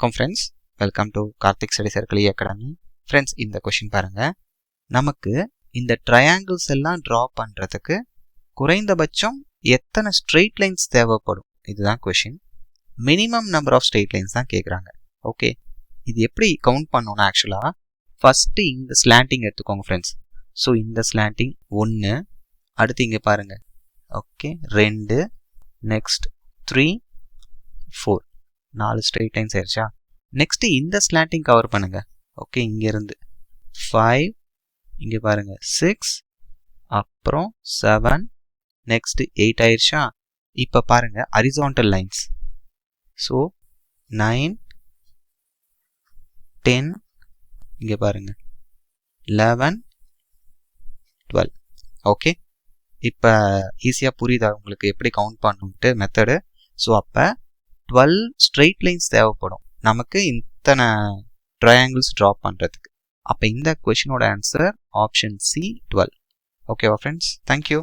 வணக்கம் friends, welcome to Karthik study circle academy. Friends, இந்த question பாருங்க. நமக்கு இந்த ட்ரையாங்கிள்ஸ் எல்லாம் ட்ரா பண்ணுறதுக்கு குறைந்தபட்சம் எத்தனை ஸ்ட்ரெயிட் லைன்ஸ் தேவைப்படும்? இதுதான் question. Minimum number of straight lines தான் கேட்குறாங்க. ஓகே, இது எப்படி கவுண்ட் பண்ணணும்னா ஆக்சுவலாக ஃபஸ்ட்டு இந்த ஸ்லாண்டிங் எடுத்துக்கோங்க ஃப்ரெண்ட்ஸ். ஸோ இந்த ஸ்லாண்டிங் 1, அடுத்து இங்கே பாருங்கள். ஓகே, 2, நெக்ஸ்ட் 3, 4, 4 ஸ்ட்ரெயிட் லைன்ஸ் ஆயிடுச்சா? நெக்ஸ்ட் இந்த ஸ்லாண்டிங் கவர் பண்ணுங்க. ஓகே, இங்கேருந்து 5, இங்கே பாருங்க 6, அப்புறம் 7, நெக்ஸ்ட் 8 ஆயிடுச்சா? இப்போ பாருங்க ஹரிசாண்டல் லைன்ஸ். ஸோ 9, 10, இங்கே பாருங்க 11, 12. ஓகே, இப்போ ஈஸியாக புரியுதா உங்களுக்கு எப்படி கவுண்ட் பண்ணணுன்ட்டு மெத்தடு? ஸோ அப்போ 12 ஸ்ட்ரெயிட் லைன்ஸ் தேவைப்படும் நமக்கு இத்தனை ட்ரையாங்கிள்ஸ் ட்ரா பண்ணுறதுக்கு. அப்போ இந்த கொஷினோட ஆன்சர் ஆப்ஷன் சி 12. ஓகேவா ஃப்ரெண்ட்ஸ்? தேங்க்யூ.